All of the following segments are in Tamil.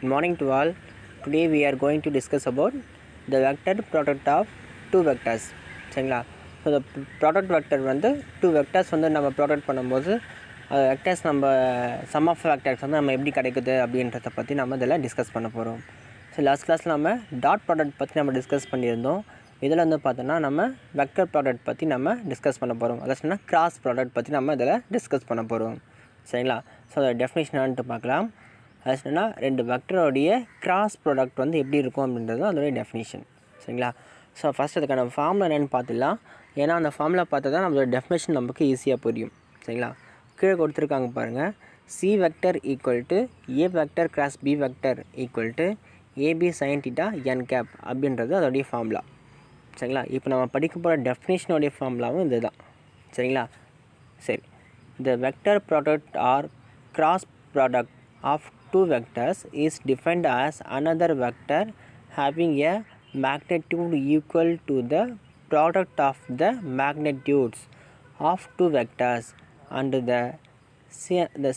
Good morning to all. Today we are going to discuss about the vector product of two vectors. சரிங்களா? ஸோ the product vector வந்து two vectors வந்து நம்ம ப்ராடக்ட் பண்ணும்போது அது வெக்டர்ஸ் நம்ம சம் ஆஃப் வெக்டர்ஸ் வந்து நம்ம எப்படி கிடைக்குது அப்படின்றத பற்றி நம்ம இதில் டிஸ்கஸ் பண்ண போகிறோம். ஸோ லாஸ்ட் கிளாஸில் நம்ம டாட் ப்ராடக்ட் பற்றி நம்ம டிஸ்கஸ் பண்ணியிருந்தோம். இதில் வந்து பார்த்தோன்னா நம்ம வெக்டர் ப்ராடக்ட் பற்றி நம்ம டிஸ்கஸ் பண்ண போகிறோம். அதை சொன்னால் கிராஸ் ப்ராடக்ட் பற்றி நம்ம இதில் டிஸ்கஸ் பண்ண போகிறோம். சரிங்களா? ஸோ அதோட டெஃபினேஷனான்ட்டு பார்க்கலாம். அது சொன்னால் ரெண்டு வெக்டரோடைய கிராஸ் ப்ராடக்ட் வந்து எப்படி இருக்கும் அப்படின்றது அதோடைய டெஃபினேஷன். சரிங்களா? ஸோ ஃபஸ்ட் அதுக்கான ஃபார்முலா என்னென்னு பார்த்துக்கலாம். ஏன்னா அந்த ஃபார்முலா பார்த்தா தான் நம்மளோட டெஃபினேஷன் நமக்கு ஈஸியாக புரியும். சரிங்களா? கீழே கொடுத்துருக்காங்க பாருங்கள். C vector equal to A vector cross B vector equal to AB sine theta N cap அப்படின்றது அதோடைய ஃபார்முலா. சரிங்களா? இப்போ நம்ம படிக்க போகிற டெஃபினேஷனோடைய ஃபார்முலாவும் இது தான். சரிங்களா? சரி, the vector product or cross product of two vectors is defined as another vector having a magnitude equal to the product of the magnitudes of two vectors and the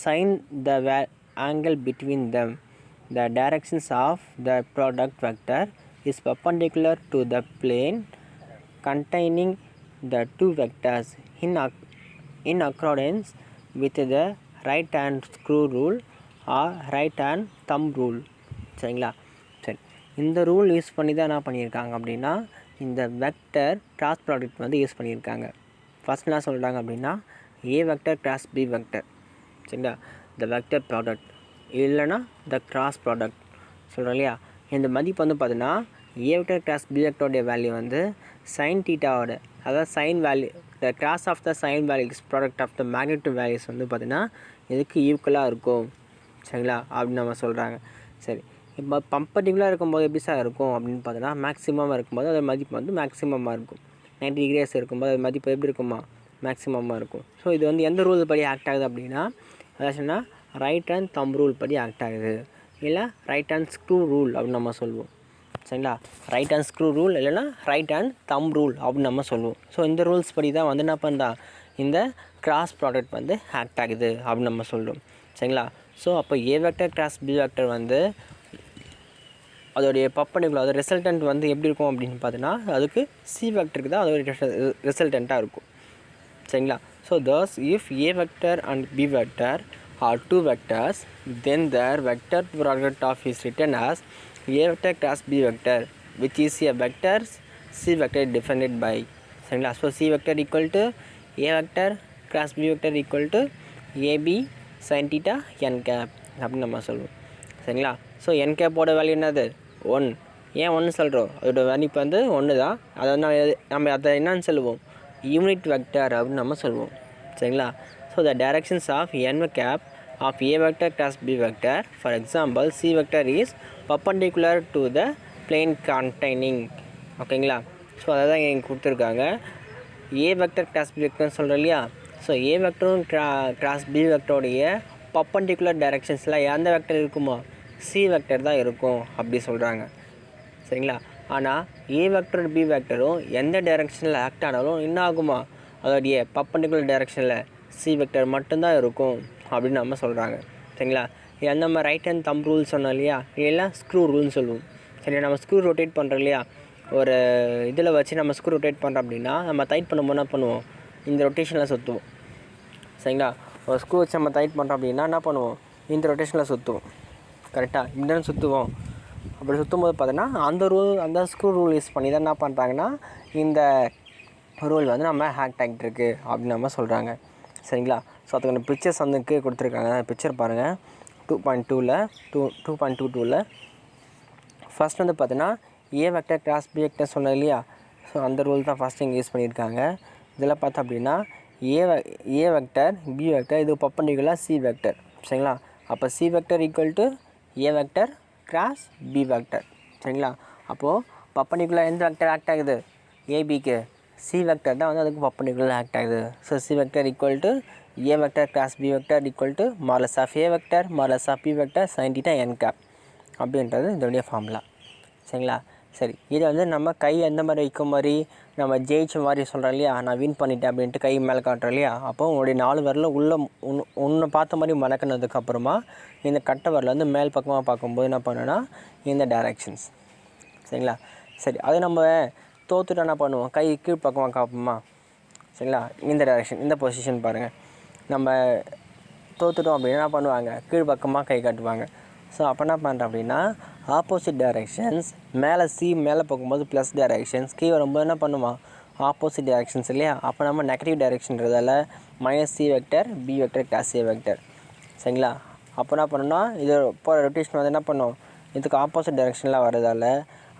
sign the angle between them. The directions of the product vector is perpendicular to the plane containing the two vectors in accordance with the right hand screw rule or right hand thumb rule. சரிங்களா? சரி, இந்த ரூல் யூஸ் பண்ணி தான் என்ன பண்ணியிருக்காங்க அப்படின்னா இந்த வெக்டர் கிராஸ் ப்ராடக்ட் வந்து யூஸ் பண்ணியிருக்காங்க. ஃபஸ்ட் என்ன சொல்கிறாங்க அப்படின்னா ஏ வெக்டர் கிராஸ் பி வெக்டர். சரிங்களா? த வெக்டர் ப்ராடக்ட் இல்லைன்னா த கிராஸ் ப்ராடக்ட் சொல்கிறோம் இல்லையா? இந்த மதிப்பு வந்து பார்த்தீங்கன்னா ஏ வெக்டர் கிராஸ் பி வெக்டருடைய வேல்யூ வந்து சைன் தீட்டாவோட, அதாவது sine value the cross of the sine values product of the magnitude values வந்து பார்த்திங்கன்னா இதுக்கு ஈக்குவலாக இருக்கும். சரிங்களா? அப்படின்னு நம்ம சொல்கிறாங்க. சரி, இப்போ பர்பெண்டிகுலராக இருக்கும்போது எப்படி சார் இருக்கும் அப்படின்னு பார்த்தோன்னா மேக்ஸிமமாக இருக்கும்போது அதோட மதிப்பு வந்து மேக்ஸிமமாக இருக்கும். 90 டிகிரிஸ் இருக்கும்போது அது மதிப்பு எப்படி இருக்குமா? மேக்ஸிமமாக இருக்கும். ஸோ இது வந்து எந்த ரூல் படி ஆக்ட் ஆகுது அப்படின்னா அதாச்சுன்னா ரைட் ஹேண்ட் தம் ரூல் படி ஆக்ட் ஆகுது, இல்லை ரைட் ஹேண்ட் ஸ்க்ரூ ரூல் அப்படின்னு நம்ம சொல்லுவோம். சரிங்களா? ரைட் ஹேண்ட் ஸ்க்ரூ ரூல் இல்லைனா ரைட் ஹேண்ட் தம் ரூல் அப்படின்னு நம்ம சொல்லுவோம். ஸோ இந்த ரூல்ஸ் படி தான் வந்து என்ன பண்ணுறா இந்த கிராஸ் ப்ராடக்ட் வந்து ஆக்ட் ஆகுது அப்படின்னு நம்ம சொல்லுவோம். சரிங்களா? ஸோ அப்போ A vector cross B vector வந்து அதோடைய பர்பெண்டிகுலர் அதோட ரிசல்டன்ட் வந்து எப்படி இருக்கும் அப்படின்னு பார்த்தீங்கன்னா அதுக்கு சி வெக்டருக்கு தான் அதோடைய ரிசல்டண்ட்டாக இருக்கும். சரிங்களா? So thus if a vector and b vector are two vectors, then their vector product of is written as a vector cross b vector, which is a vector c vector defined by. சரிங்களா? So c vector equal to a vector cross b vector equal to ab sin theta n cap அப்படின்னு நம்ம சொல்லுவோம். சரிங்களா? ஸோ n கேப்போட வேல்யூ என்னது? 1. ஏன் 1 சொல்கிறோம்? அதோட வேல்யூ இப்போ வந்து 1 தான். அதை நம்ம அதை என்னன்னு சொல்லுவோம்? யூனிட் வெக்டர் அப்படின்னு நம்ம சொல்லுவோம். சரிங்களா? So the directions of n cap of a vector cross b vector, for example c vector is perpendicular to the plane containing. ஓகேங்களா? ஸோ அதை தான் இங்கே கொடுத்துருக்காங்க. a vector cross b vector சொல்கிறோம் இல்லையா? ஸோ a வெக்டரும் கிராஸ் b வெக்டருடைய பர்பெண்டிகுலர் டைரக்ஷன்ஸில் எந்த வெக்டர் இருக்குமோ சி வெக்டர் தான் இருக்கும் அப்படி சொல்கிறாங்க. சரிங்களா? ஆனால் ஏ வெக்டர் பி வெக்டரும் எந்த டைரெக்ஷனில் ஆக்ட் ஆனாலும் என்ன ஆகுமா அதோடைய பர்பெண்டிகுலர் டைரெக்ஷனில் சி வெக்டர் மட்டும்தான் இருக்கும் அப்படின்னு நம்ம சொல்கிறாங்க. சரிங்களா? இது நம்ம ரைட் ஹேண்ட் தம் ரூல் சொன்னோம் இல்லையா? இதெல்லாம் ஸ்க்ரூ ரூல்னு சொல்லுவோம். சரியா? நம்ம ஸ்க்ரூ ரொட்டேட் பண்ணுறோம் இல்லையா? ஒரு இதில் வச்சு நம்ம ஸ்க்ரூ ரொட்டேட் பண்ணுறோம் அப்படின்னா நம்ம டைட் பண்ணும்போது என்ன பண்ணுவோம்? இந்த ரொட்டேஷனில் சுற்றுவோம். சரிங்களா? ஒரு ஸ்க்ரூ வச்சு நம்ம டைட் பண்ணுறோம் அப்படின்னா என்ன பண்ணுவோம்? இந்த ரொட்டேஷனில் சுற்றுவோம். கரெக்டாக இப்படி தான் சுற்றுவோம். அப்படி சுற்றும் போது பார்த்தோன்னா அந்த ஸ்க்ரூ ரூல் யூஸ் பண்ணி தான் என்ன பண்ணுறாங்கன்னா இந்த ரூல் வந்து நம்ம ஆக்ட் ஆகிட்டு இருக்குது அப்படின்னு நம்ம சொல்கிறாங்க. சரிங்களா? ஸோ அதுக்கான பிக்சர்ஸ் வந்து கீழே கொடுத்துருக்காங்க. பிக்சர் பாருங்கள். 2.22ல் ஃபஸ்ட் வந்து பார்த்தோன்னா A vector cross B vector சொன்னது இல்லையா? ஸோ அந்த ரூல் தான் ஃபஸ்ட் இங்கே யூஸ் பண்ணியிருக்காங்க. இதில் பார்த்தோம் அப்படின்னா ஏ வெக்டர் பி வெக்டர் இது பர்பெண்டிகுலர் சி வெக்டர். சரிங்களா? அப்போ C vector equal to A vector cross B vector. சரிங்களா? அப்போது பர்பெண்டிகுலர் எந்த வெக்டர் ஆக்ட் ஆகுது? ஏபிக்கு சி வெக்டர் தான் வந்து அதுக்கு பர்பெண்டிகுலர் ஆக்ட் ஆகுது. So C vector equal to A vector cross B vector equal to modulus of A vector modulus of B vector sine theta N cap அப்படின்றது இதோடைய ஃபார்முலா. சரிங்களா? சரி, இதை வந்து நம்ம கை எந்த மாதிரி வைக்கும் மாதிரி நம்ம ஜெயிச்ச மாதிரி சொல்கிறோம் இல்லையா, நான் வின் பண்ணிட்டேன் அப்படின்ட்டு கை மேலே காட்டுறோம் இல்லையா. அப்போ உங்களுடைய 4 விரல உள்ளே ஒன்று பார்த்த மாதிரி மடக்கினதுக்கப்புறமா இந்த கட்டை விரல வந்து மேல் பக்கமாக பார்க்கும்போது என்ன பண்ணுன்னா இந்த டைரக்ஷன்ஸ். சரிங்களா. சரி, அது நம்ம தோத்துட்டு என்ன பண்ணுவோம், கை கீழ் பக்கமாக காப்போமா. சரிங்களா. இந்த டைரக்ஷன், இந்த பொசிஷன் பாருங்கள். நம்ம தோத்துட்டோம் அப்படின்னா என்ன பண்ணுவாங்க, கீழ் பக்கமாக கை காட்டுவாங்க. ஸோ அப்போ என்ன பண்ணுறேன் அப்படின்னா ஆப்போசிட் டைரக்ஷன்ஸ், மேலே மேலே போகும்போது ப்ளஸ் டைரக்ஷன்ஸ், கீழே வரும்போது என்ன பண்ணுவான் ஆப்போசிட் டைரக்ஷன்ஸ் இல்லையா. அப்போ நம்ம நெகட்டிவ் டைரக்ஷன்றதால -c vector b vector cross a vector. சரிங்களா. அப்போ என்ன பண்ணணும்னா இது போகிற ரொட்டேஷன் வந்து என்ன பண்ணும், இதுக்கு ஆப்போசிட் டைரக்ஷனில் வரதால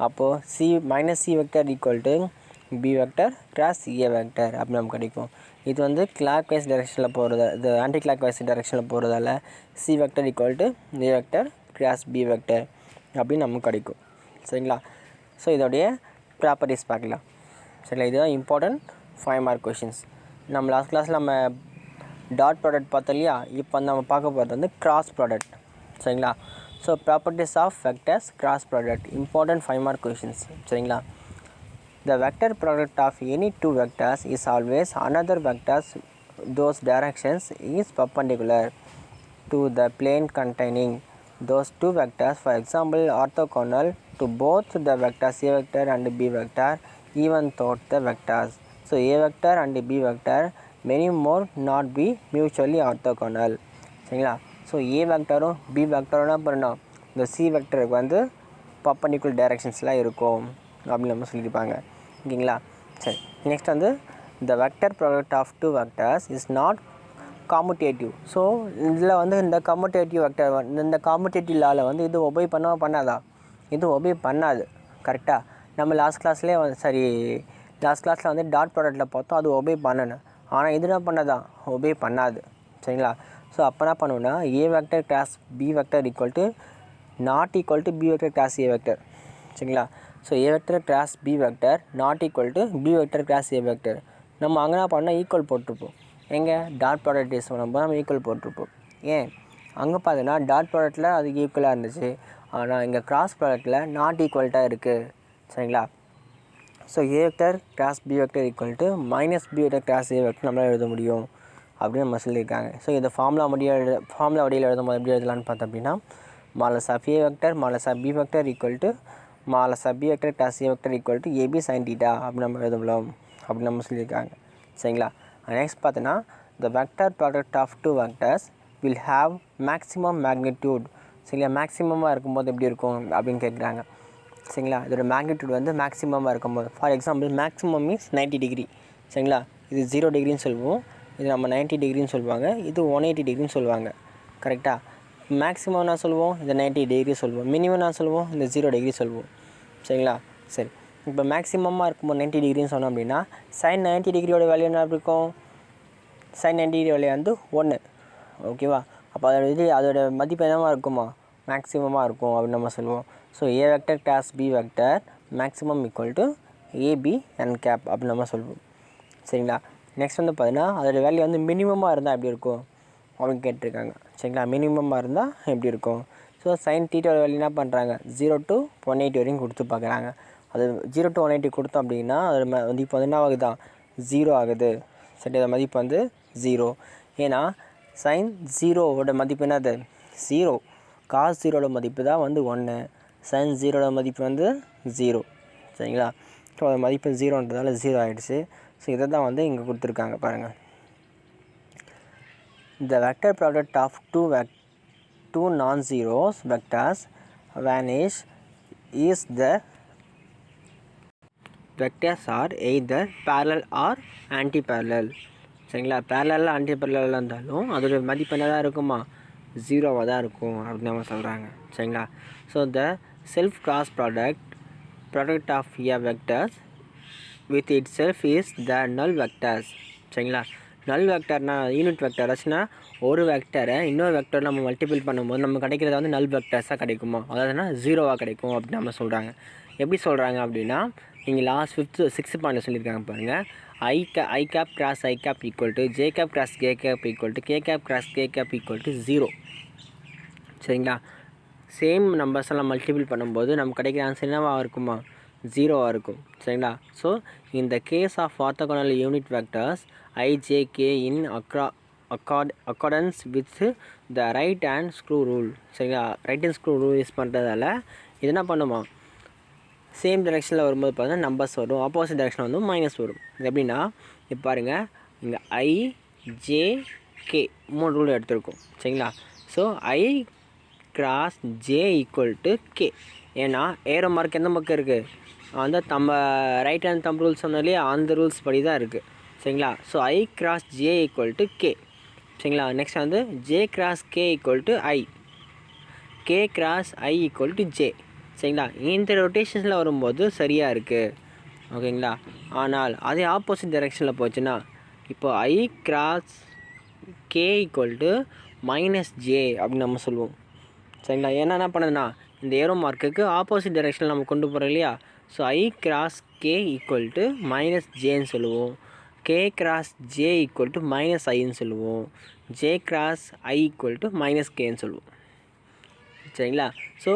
அப்போது -c vector equal to b vector cross a vector அப்படி நமக்கு கிடைக்கும். இது வந்து கிளாக் வைஸ் டைரெக்ஷனில் போகிறதா, இது ஆன்டி கிளாக் வைஸ் டைரெக்ஷனில் போகிறதால c vector equal to a vector cross b vector அப்படின்னு நமக்கு கிடைக்கும். சரிங்களா. ஸோ இதோடைய ப்ராப்பர்ட்டிஸ் பார்க்கலாம். சரிங்களா. இதுதான் இம்பார்ட்டன்ட் 5 மார்க் கொஷின்ஸ். நம்ம லாஸ்ட் கிளாஸில் நம்ம டாட் ப்ராடக்ட் பார்த்தோம் இல்லையா, இப்போ நம்ம பார்க்க போகிறது வந்து கிராஸ் ப்ராடக்ட். சரிங்களா. So properties of vectors cross product important 5 mark questions. சரிங்களா. The vector product of any two vectors is always another vectors those directions is perpendicular to the plane containing those two vectors. For example, orthogonal to both the vectors a vector and b vector even though the vectors. So a vector and b vector many more not be mutually orthogonal. சரிங்களா. ஸோ a வெக்டரும் b வெக்டரும் என்ன பண்ணணும், இந்த c வெக்டருக்கு வந்து பர்பெண்டிகுலர் டைரக்ஷன்ஸ்லாம் இருக்கும் அப்படின்னு நம்ம சொல்லியிருப்பாங்க. ஓகேங்களா. சரி, நெக்ஸ்ட் வந்து the vector product of two vectors is not commutative. So இதில் வந்து இந்த காமுடேட்டிவ் வெக்டர் இந்த காமுடேட்டிவ் லாவில் வந்து இது ஒபே பண்ணாதா, இது ஒபே பண்ணாது. கரெக்டாக நம்ம லாஸ்ட் கிளாஸில் வந்து டாட் ப்ராடக்ட்டில் பார்த்தோம், அது ஒபே பண்ணணும். ஆனால் இது என்ன பண்ணதான், ஒபே பண்ணாது. சரிங்களா. ஸோ அப்போ என்ன பண்ணுவோன்னா a vector cross b vector equal to not equal to b vector cross a vector. சரிங்களா. So a vector cross b vector not equal to b vector cross a vector. நம்ம அங்கே என்ன பண்ணால் ஈக்குவல் போட்டிருப்போம். எங்கே டாட் ப்ராடக்ட் யூஸ் பண்ணும்போது நம்ம ஈக்குவல் போட்டிருப்போம். ஏன் அங்கே பார்த்தீங்கன்னா டாட் ப்ராடக்ட்டில் அது ஈக்குவலாக இருந்துச்சு, ஆனால் இங்கே கிராஸ் ப்ராடக்ட்டில் நாட் ஈக்குவல்ட்டாக இருக்குது. சரிங்களா. So a vector cross b vector equal to -b vector cross a vector நம்மளால் எழுத முடியும் அப்படின்னு நம்ம சொல்லியிருக்காங்க. ஸோ இதை ஃபார்முலா வடியில் எழுதும்போது எப்படி எழுதலான்னு பார்த்தோம் அப்படின்னா modulus of a vector modulus of b vector equal to modulus of b vector cross a vector equal to ab sin theta அப்படின்னு நம்ம எழுதலாம் அப்படின்னு நம்ம சொல்லியிருக்காங்க. சரிங்களா. நெக்ஸ்ட் பார்த்தோன்னா the vector product of two vectors will have maximum magnitude. சரிங்களா. மேக்ஸிமமாக இருக்கும்போது எப்படி இருக்கும் அப்படின்னு கேட்குறாங்க. சரிங்களா. இதோட மேக்னிடியூட் வந்து மேக்ஸிமமாக இருக்கும்போது, for example maximum means 90 degree. சரிங்களா. இது 0 டிகிரின்னு சொல்லுவோம், இது நம்ம 90 டிகிரின்னு சொல்லுவாங்க, இது 180 டிகிரின்னு சொல்லுவாங்க. கரெக்டாக. மேக்ஸிமம் நான் சொல்லுவோம், இந்த 90 டிகிரி சொல்லுவோம், மினிமம் நான் சொல்லுவோம், இந்த 0 டிகிரி சொல்லுவோம். சரிங்களா. சரி, இப்போ மேக்ஸிமமாக இருக்கும்போது 90 டிகிரின்னு சொன்னோம் அப்படின்னா sin 90 டிகிரியோட வேல்யூ என்ன இருக்கும், sin 90 டிகிரி வேல்யூ வந்து 1. ஓகேவா. அப்போ அதோட மதிப்பு என்னவாக இருக்குமா, மேக்ஸிமமாக இருக்கும் அப்படின்னு நம்ம சொல்லுவோம். So a vector cross b vector maximum equal to ab n cap அப்படின்னு நம்ம சொல்லுவோம். சரிங்களா. நெக்ஸ்ட் வந்து பார்த்தீங்கன்னா அதோட வேல்யூ வந்து மினிமமாக இருந்தால் எப்படி இருக்கும் அப்படின்னு கேட்டிருக்காங்க. சரிங்களா. மினிமமாக இருந்தால் எப்படி இருக்கும். ஸோ சைன் தீட்டாவோட வேல்யூ என்ன பண்ணுறாங்க, 0 to 180 வரைக்கும் கொடுத்து பார்க்குறாங்க. அது 0 to 180 கொடுத்தோம் அப்படின்னா அதோட மதிப்பு வந்து என்ன ஆகுதான், 0 ஆகுது. சரி, அதோட மதிப்பு வந்து 0. ஏன்னா சைன் 0வோட மதிப்பு என்னது 0, காஸ் 0வோட மதிப்பு தான் வந்து 1, சைன் 0வோட மதிப்பு வந்து 0. சரிங்களா. ஸோ அதோட மதிப்பு 0ன்றதால 0 ஆகிடுச்சு. ஸோ இதை தான் வந்து இங்கே கொடுத்துருக்காங்க பாருங்கள். The vector product of two non-zero vectors vanish is the vectors are either parallel or anti-parallel. சரிங்களா. பேரலல் ஆன்டிபேரலாக இருந்தாலும் அதோட மதிப்பு என்ன தான் இருக்குமா, 0வாக தான் இருக்கும் அப்படின்னு நம்ம சொல்கிறாங்க. சரிங்களா. So the self cross product of a vectors with itself is the null vectors. சரிங்களா. நல் வெக்டர்னா யூனிட் வெக்டர் ஆச்சுன்னா ஒரு வெக்டரை இன்னொரு வெக்டர் நம்ம மல்டிபிள் பண்ணும்போது நம்ம கிடைக்கிறத வந்து நல் வெக்டர்ஸாக கிடைக்குமா, அதாவதுனா 0வாக கிடைக்கும் அப்படின்னு நம்ம சொல்கிறாங்க. எப்படி சொல்கிறாங்க அப்படின்னா நீங்கள் லாஸ்ட் 6th பாயிண்டில் சொல்லியிருக்காங்க பாருங்கள். I cap cross i cap equal to j cap cross k cap equal to k cap cross k cap equal to 0. சரிங்களா. சேம் நம்பர்ஸ் எல்லாம் மல்டிபிள் பண்ணும்போது நமக்கு கிடைக்கிற ஆன்சர் என்னவாக இருக்குமா, ஜீரோவாக இருக்கும். சரிங்களா? ஸோ இந்த case of orthogonal unit vectors IJK in accordance with the right hand screw rule. சரிங்களா? Right hand screw rule use பண்ணுறதால இது என்ன பண்ணுமா, சேம் டைரெக்ஷனில் வரும்போது பார்த்தீங்கன்னா நம்பர்ஸ் வரும், ஆப்போசிட் டைரெக்ஷனில் வந்து மைனஸ் வரும். இது எப்படின்னா இப்போ பாருங்கள், இங்கே IJK 3 ரூல் எடுத்திருக்கோம். சரிங்களா? So I cross J equal to K. ஏன்னா ஏரோ மார்க் எந்த பக்கம் இருக்குது, அந்த நம்ம ரைட் ஹேண்ட் தம் ரூல்ஸ் சொன்னாலே அந்த ரூல்ஸ் படி தான் இருக்குது. சரிங்களா? So I cross J equal to K. சரிங்களா? நெக்ஸ்ட் வந்து J cross K equal to I, K cross I equal to J. சரிங்களா? இந்த ரொட்டேஷன்ஸில் வரும்போது சரியாக இருக்குது. ஓகேங்களா? ஆனால் அதே ஆப்போசிட் டைரெக்ஷனில் போச்சுன்னா இப்போ I cross K equal to minus J அப்படின்னு நம்ம சொல்லுவோம். சரிங்களா? ஏன்னா என்ன பண்ணுதுன்னா இந்த ஏரோ மார்க்குக்கு ஆப்போசிட் டைரெக்ஷனில் நம்ம கொண்டு போகிறோம் இல்லையா? So I cross K equal to minus Jன்னு சொல்லுவோம், K cross J equal to minus Iன்னு சொல்லுவோம், J cross I equal to minus Kன்னு சொல்லுவோம். சரிங்களா? ஸோ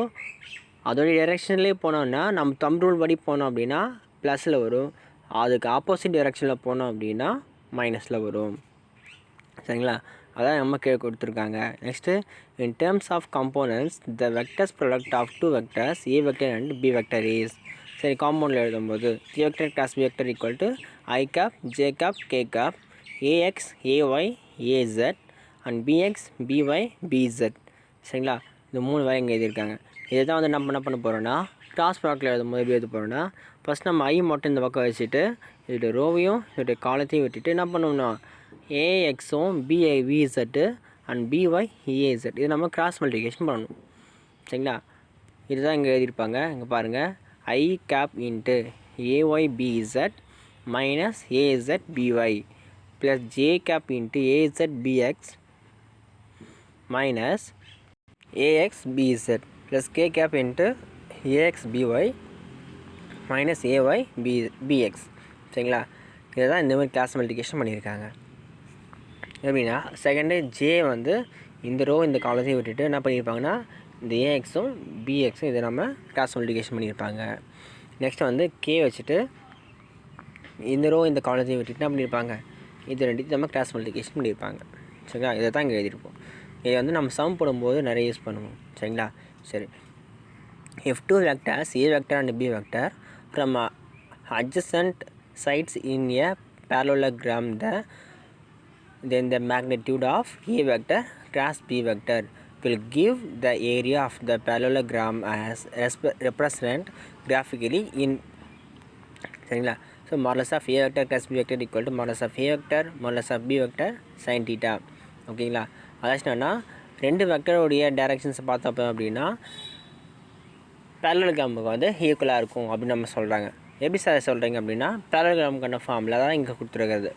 அதோடைய டைரெக்ஷன்லேயே போனோம்னா நம்ம தம் ரூல் படி போனோம் அப்படின்னா ப்ளஸில் வரும், அதுக்கு ஆப்போசிட் டைரெக்ஷனில் போனோம் அப்படின்னா மைனஸில் வரும். சரிங்களா? அதான் நம்ம கீழே கொடுத்துருக்காங்க. Next, in terms of components the vectors product of two vectors A vector and B vector is. சரி, காம்பவுண்டில் எழுதும்போது A vector cross B vector equal to I cap J cap K cap AX AY AZ and BX BY BZ. சரிங்களா? இந்த 3 வேலை இங்கே எழுதியிருக்காங்க. இதை தான் வந்து நம்ம என்ன பண்ண போகிறோன்னா கிராஸ் ப்ராடக்ட்டில் எழுதும்போது எப்படி எழுத போகிறோன்னா, ஃபஸ்ட் நம்ம I மட்டும் இந்த பக்கம் வச்சுட்டு இதோடைய ரோவையும் இதோடைய காலத்தையும் விட்டுட்டு என்ன பண்ணோம்னா AXும் BZ அண்ட் BY AZ இது நம்ம கிராஸ் மல்டிபிகேஷன் பண்ணணும். சரிங்களா? இதுதான் இங்கே எழுதியிருப்பாங்க. இங்கே பாருங்கள், I cap into AYBZ minus AZBY plus J cap into AZBX minus AXBZ plus K cap into AXBY minus AYBX. சரிங்களா? இதை தான் இந்த மாதிரி கிராஸ் மல்டிபிகேஷன் பண்ணியிருக்காங்க. எப்படின்னா செகண்டு J வந்து இந்த ரோ இந்த காலத்தையும் விட்டுட்டு என்ன பண்ணியிருப்பாங்கன்னா இந்த AXும் BXும் இதை நம்ம கிராஸ் மல்டிபிகேஷன் பண்ணியிருப்பாங்க. நெக்ஸ்ட் வந்து K வச்சுட்டு இந்த ரோ இந்த காலத்தையும் விட்டுட்டு என்ன பண்ணியிருப்பாங்க, இது ரெண்டுத்தையும் நம்ம கிராஸ் மல்டிபிகேஷன் பண்ணியிருப்பாங்க. சரிங்களா? இதை தான் இங்கே எழுதியிருப்போம். இதை வந்து நம்ம சம் போடும்போது நிறைய யூஸ் பண்ணுவோம். சரிங்களா? சரி, if two vectors A vector and B vector from adjacent sides in a parallelogram, then the magnitude of A vector cross B vector will give the area of the parallelogram as represent graphically in. சரிங்களா? So modulus of A vector cross B vector equal to modulus of A vector modulus of B vector sin theta. ஓகேங்களா? அதாச்சும் என்னன்னா ரெண்டு வெக்டருடைய டைரக்ஷன்ஸை பார்த்தப்போ அப்படின்னா பேரலோகிராமுக்கு வந்து ஈக்குவலாக இருக்கும் அப்படின்னு நம்ம சொல்கிறாங்க. எப்படி சார் சொல்கிறீங்க அப்படின்னா பேரலோகிராமுக்கான ஃபார்மில் தான் இங்கே கொடுத்துருக்கிறது.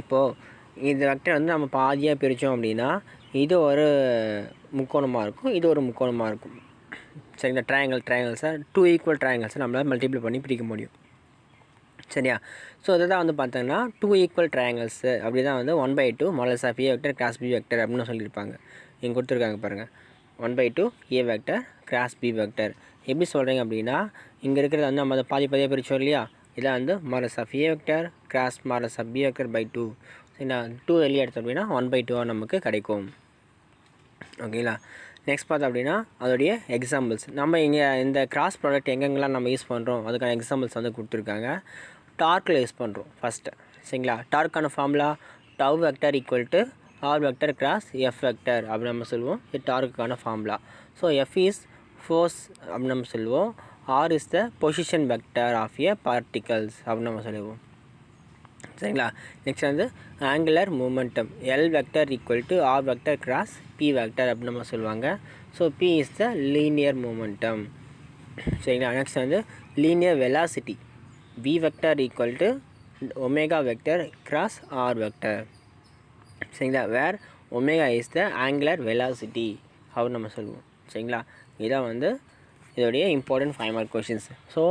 இப்போது இந்த வெக்டர் வந்து நம்ம பாதியாக பிரித்தோம் அப்படின்னா இது ஒரு முக்கோணமாக இருக்கும், இது ஒரு முக்கோணமாக இருக்கும். சரிங்களா? ட்ரையாங்கிள்ஸை 2 ஈக்குவல் ட்ரையாங்கிள்ஸை நம்மளால் மல்டிப்ளை பண்ணி பிரிக்க முடியும். சரியா? ஸோ இதை தான் வந்து பார்த்தோங்கன்னா 2 ஈக்குவல் ட்ரையாங்கிள்ஸு அப்படி தான் வந்து 1/2 modulus of A vector cross B vector அப்படின்னு சொல்லியிருப்பாங்க. இங்கே கொடுத்துருக்காங்க பாருங்கள், 1/2 A vector cross B vector. எப்படி சொல்கிறீங்க அப்படின்னா இங்கே இருக்கிறத வந்து நம்ம அதை பாதியாக பிரித்தோம் இல்லையா, இதில் வந்து modulus of A vector cross modulus of B vector by 2. சரிங்களா? 2 வெளியே எடுத்தோம் அப்படின்னா 1/2 நமக்கு கிடைக்கும். ஓகேங்களா? நெக்ஸ்ட் பார்த்தோம் அப்படின்னா அதோடைய எக்ஸாம்பிள்ஸ் நம்ம இங்கே இந்த கிராஸ் ப்ராடக்ட் எங்கெங்கெல்லாம் நம்ம யூஸ் பண்ணுறோம் அதுக்கான எக்ஸாம்பிள்ஸ் வந்து கொடுத்துருக்காங்க. டார்க்கில் யூஸ் பண்ணுறோம் ஃபஸ்ட்டு. சரிங்களா? டார்க்கான formula tau vector equal to r vector cross f vector அப்படின்னு நம்ம சொல்லுவோம். இது டார்க்குக்கான formula. So f is force அப்படின்னு நம்ம சொல்லுவோம், r is the position vector of a particles அப்படின்னு நம்ம சொல்லுவோம். சரிங்களா? நெக்ஸ்ட் வந்து angular momentum l vector equal to r vector cross B vector அப்படின்னு நம்ம சொல்லுவாங்க. So p is the linear momentum. சரிங்களா? நெக்ஸ்ட் வந்து linear velocity v vector equal to omega vector cross r vector. சரிங்களா? Where omega is the angular velocity அப்படின்னு நம்ம சொல்லுவோம். சரிங்களா? இதான் வந்து இதோடைய இம்பார்ட்டன்ட் 5 மார்க் கொஷின்ஸ். ஸோ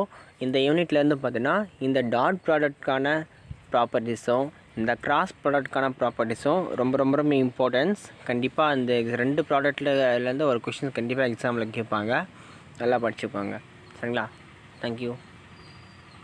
இந்த யூனிட்லேருந்து பார்த்தீங்கன்னா இந்த டாட் ப்ராடக்ட்கான ப்ராப்பர்ட்டிஸும் இந்த கிராஸ் ப்ராடக்ட்கான ப்ராப்பர்ட்டிஸும் ரொம்ப ரொம்ப ரொம்ப இம்பார்ட்டன்ஸ். கண்டிப்பாக இந்த 2 ப்ராடக்ட்லேருந்து ஒரு கொஷின்ஸ் கண்டிப்பாக எக்ஸாமில் கேட்பாங்க, நல்லா படிச்சுப்பாங்க. சரிங்களா? தேங்க்யூ.